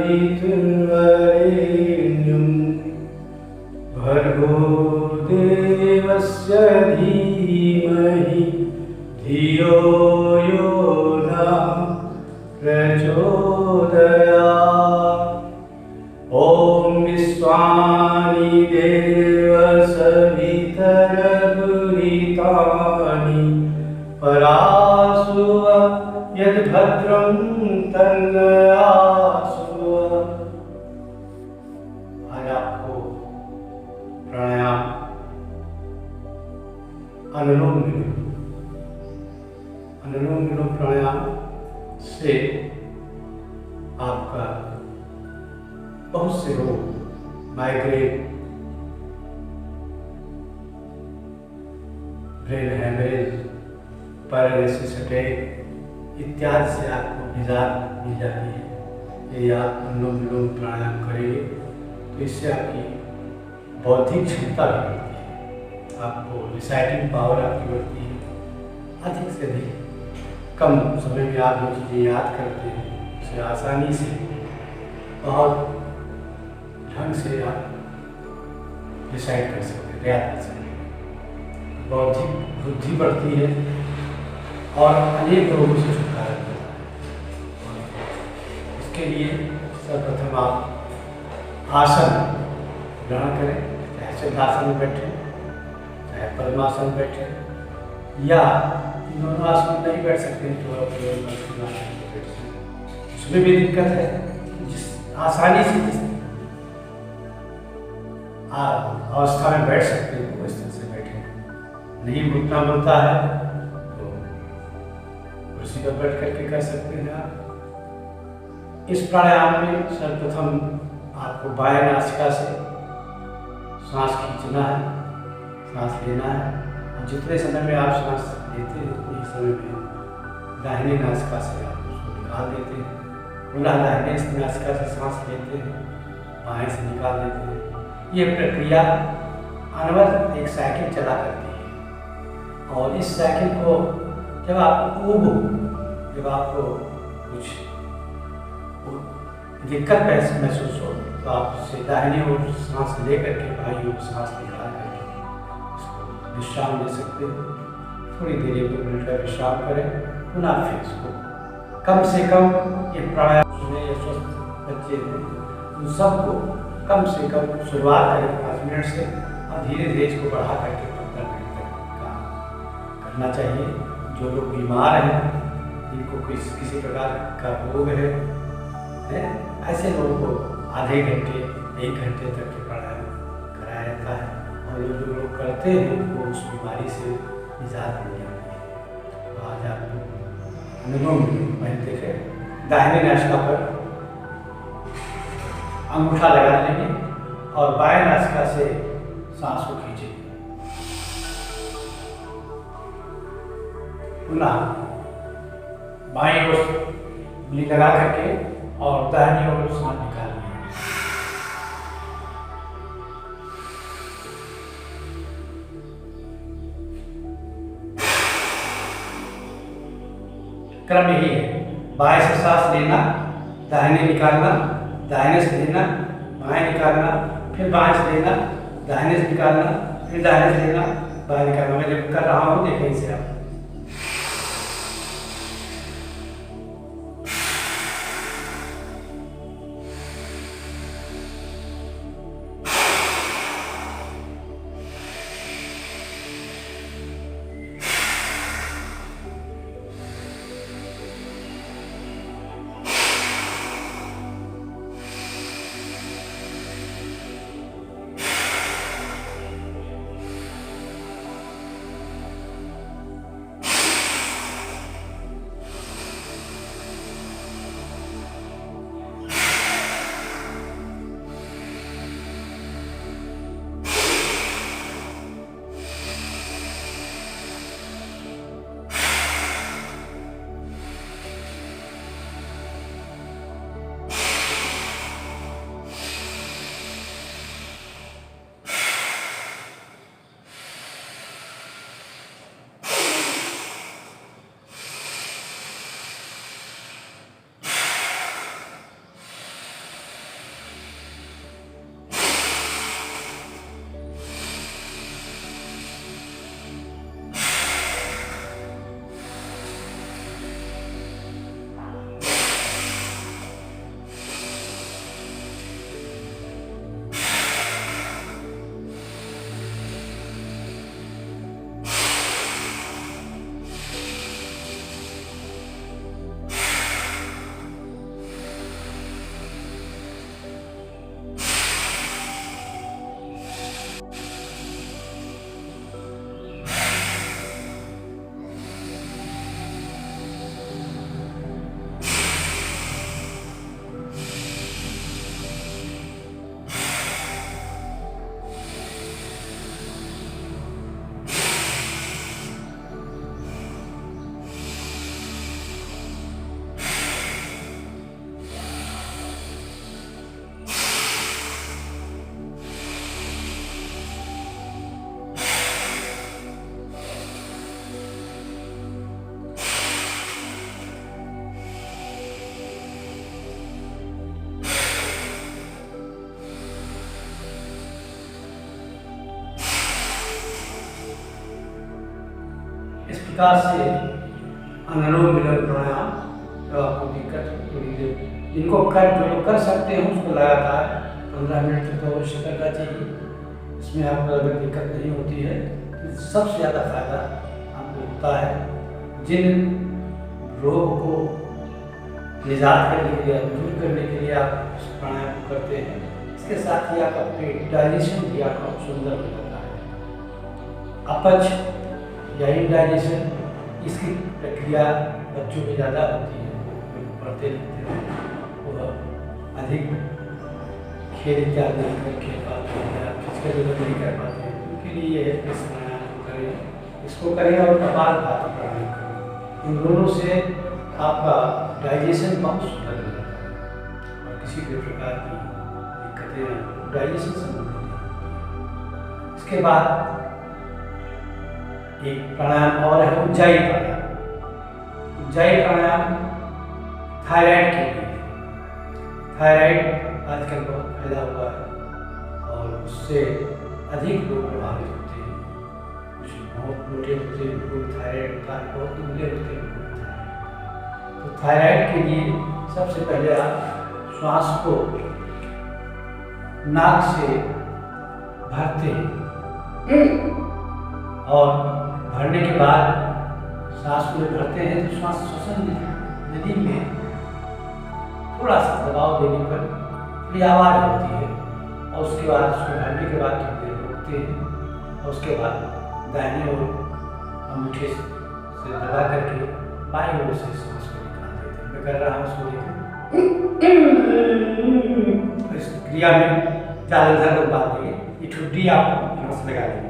सवितुर्वरेण्यं भर्गो देवस्य धीमहि धियो यो नः प्रचोदयात्। ॐ विश्वानि देव सवितरदुरितानि परासुव यद्भद्रं तन्नयासुव। आज आपको प्राणायाम अनुलोम विलोम प्राणायाम से आपका बहुत से रोग, migraine, brain haemorrhage, paralysis attack इत्यादि से आपको निजात मिल जाती है। यदि आप अनुलोम विलोम प्राणायाम करेंगे तो इससे आपकी बौद्धिक क्षमता भी बढ़ती है, आपको रिसाइटिंग पावर आपकी बढ़ती है। अधिक से अधिक कम समय में आप जो चीज़ें याद करते हैं उसे आसानी से बहुत ढंग से आप डिसाइड कर सकते हैं, याद कर सकते हैं। बौद्धिक बुद्धि बढ़ती है और अनेक रोगों से छुटकारा मिलता है। इसके लिए सर्वप्रथम आप आसन ग्रहण करें, चाहे सिद्धासन में बैठे, चाहे पद्मासन में बैठे, या दोनों आसन में नहीं बैठ सकते तो आप उसमें भी दिक्कत है। जिस आसानी से जिस अवस्था में बैठ सकते हैं वो इस तरह से बैठे। नहीं घुटना बोलता है तो कुर्सी पर बैठ करके कर सकते हैं आप। इस प्राणायाम में सर्वप्रथम आपको बाएं नासिका से सांस खींचना है, सांस लेना है, और जितने समय में आप सांस लेते हैं उतने समय में दाहिने नासिका से आप उसको निकाल देते हैं। पुनः दाहिने नासिका से सांस लेते हैं, बाएं से निकाल देते हैं। ये प्रक्रिया अनवरत एक साइकिल चला करती है। और इस साइकिल को जब आपको कुछ दिक्कत महसूस हो तो आप उससे दाहिनी ओर सांस ले करके बाईं ओर सांस निकाल करके इसको विश्राम ले सकते हैं। थोड़ी देर 1-2 मिनट का विश्राम करें, पुनः फिर इसको कम से कम ये प्राणायाम सुने या स्वस्थ बच्चे हैं उन सबको कम से कम शुरुआत करें 5 मिनट से, और धीरे धीरे इसको बढ़ा करके 15 मिनट तक करना चाहिए। जो लोग बीमार हैं, जिनको किसी प्रकार का रोग है, ऐसे लोगों को आधे घंटे 1 घंटे तक के प्राणायाम कराया जाता है, और जो लोग करते हैं उनको उस बीमारी से निजात मिल जाती है। तो आज आप अनुलोम विलोम देखें, दाहिने नासिका पर अंगूठा लगा लेंगे और बाएं नासिका से सांस को खींचेंगे। पुनः बाईं ओर उंगली लगा करके और दाहिनी ओर सांस निकाल लेंगे। क्रम यही है, बाएं से सांस लेना, दाहिने निकालना, दाहिने से लेना, बाएं निकालना, फिर बाएं से लेना, दाहिने से निकालना, फिर दाहिने से लेना, बाएं निकालना। मैं जब कर रहा हूँ देखें इसे आप। प्रकार से अनुलोम विलोम प्राणायाम, जो आपको दिक्कत थोड़ी देर जिनको जो लोग कर सकते हैं उसको लगातार 15 मिनट तक तो अवश्य करना चाहिए। इसमें आपको अगर दिक्कत नहीं होती है तो सबसे ज़्यादा फायदा आपको होता है। जिन रोग को निजात करने के लिए, दूर करने के लिए आप इस प्राणायाम को करते हैं, इसके साथ ही आपका पेट डाइजेशन भी आपका सुंदर हो जाता है। अपच या इनडाइजेशन, इसकी प्रक्रिया बच्चों में ज़्यादा होती है, पढ़ते लिखते हैं, वह अधिक खेल इत्यादि नहीं कर खेल पाते हैं या फिजिकल डेवलप नहीं कर पाते हैं। उनके लिए ये है कि इस प्राणायाम को करें, इसको करें और कपालभाति प्राणायाम करें। इन दोनों से आपका डाइजेशन बहुत सुंदर हो जाता है और किसी भी प्रकार की दिक्कतें डाइजेशन संबंधित नहीं। इसके बाद एक प्राणायाम और है उज्जाई प्राणायाम। उज्जाई प्राणायाम थायराइड के लिए। थायराइड आजकल बहुत फैला हुआ है और उससे अधिक लोग प्रभावित होते हैं। कुछ बहुत मोटे होते हैं, लोग थायराइड होता है, बहुत दुबले होते हैं। तो थायराइड के लिए सबसे पहले आप श्वास को नाक से भरते हैं और भरने के बाद सांस को भरते हैं तो श्वास श्वसन नदी में थोड़ा सा दबाव देने पर थोड़ी आवाज़ होती है और उसके बाद उसको भरने के बाद थोड़ी देर रोकते हैं और उसके बाद दाहिने ओर अंगूठे से दबा करके बाईं ओर से सांस को निकाल देते हैं। मैं कर रहा हूँ उसको देखिए। इस क्रिया में ज़्यादातर लोग बात देंगे, ये ठुड्डी आप यहाँ से लगा देंगे।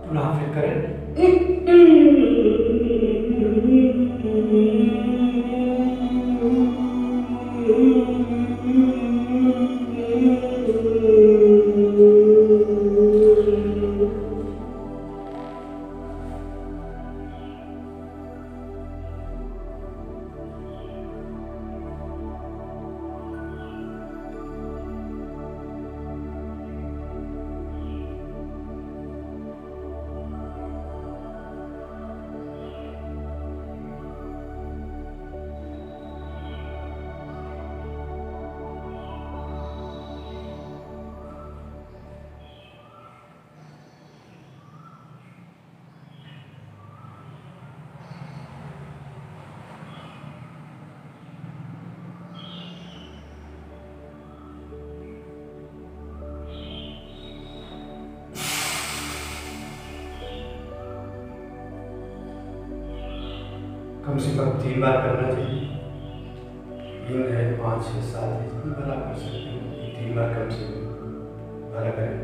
पुनः फिर करें। कम से कम 3 बार करना चाहिए। 3 है, 5, 6, 7 है, जितनी बार आप कर सकते हैं 3 बार कम से कम भरा करें।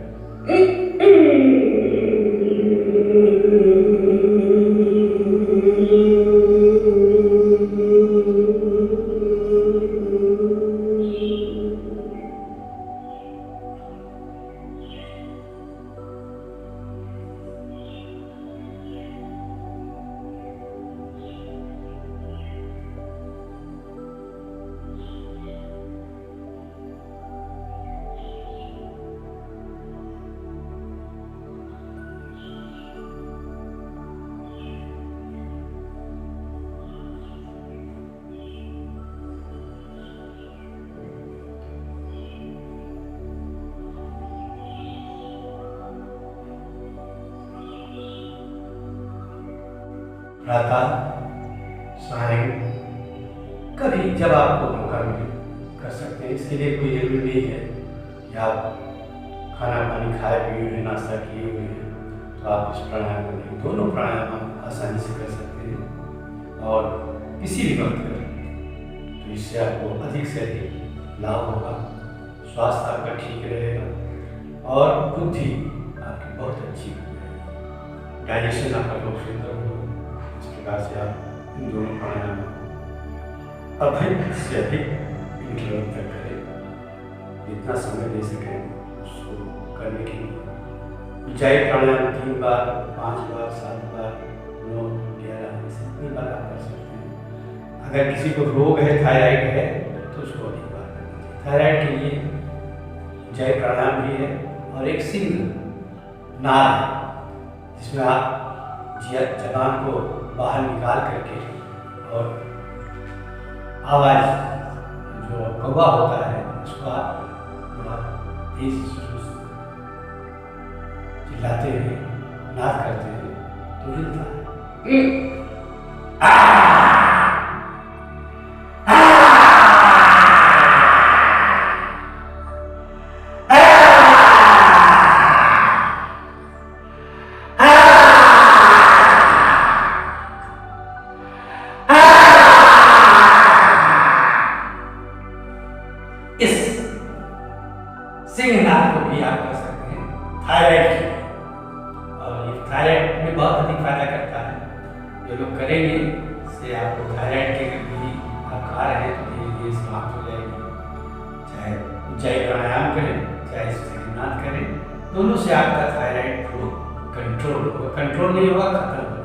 प्रातः सायं कभी जब आपको मौका मिले कर सकते हैं। इसके लिए कोई जरूरी नहीं है कि आप खाना पानी खाए पिए हुए, नाश्ता किए हुए हैं, तो आप इस प्राणायाम को नहीं, दोनों प्राणायाम आप आसानी से कर सकते हैं और किसी भी वक्त करें, तो इससे आपको अधिक से अधिक लाभ होगा, स्वास्थ्य आपका ठीक रहेगा और बुद्धि आपकी बहुत अच्छी होगी, डाइजेशन आपका बहुत सुंदर होगा। इस प्रकार से आप इन दोनों प्राणायाम अधिक से अधिक इंटरवल तक करें, जितना समय दे सकें उसको करने के लिए। ऊंचाई प्राणायाम 3 बार, 5 बार, 7 बार, 9, 11 ऐसे कितनी बार आप कर सकते हैं। अगर किसी को रोग है, थायराइड है, तो उसको अधिक बार करना चाहिए। थायराइड के लिए ऊंचाई प्राणायाम भी है और एक सिंह नाद है, जिसमें आप जबान को बाहर निकाल करके और आवाज जो कौवा होता है उसको आप तेज चिल्लाते हैं, नाद करते हैं, तो हिलता है। इस सिंहनाद को भी आप कर सकते हैं थायराइड की, और ये थायराइड में बहुत अधिक फायदा करता है। जो लोग करेंगे से आपको थायराइड के भी आप खा रहे हैं तो धीरे धीरे समाप्त हो जाएगी। चाहे ऊंचाई प्राणायाम करें, चाहे सिंहनाद करें, दोनों से आपका थायराइड को कंट्रोल होगा, कंट्रोल नहीं होगा, खत्म होगा।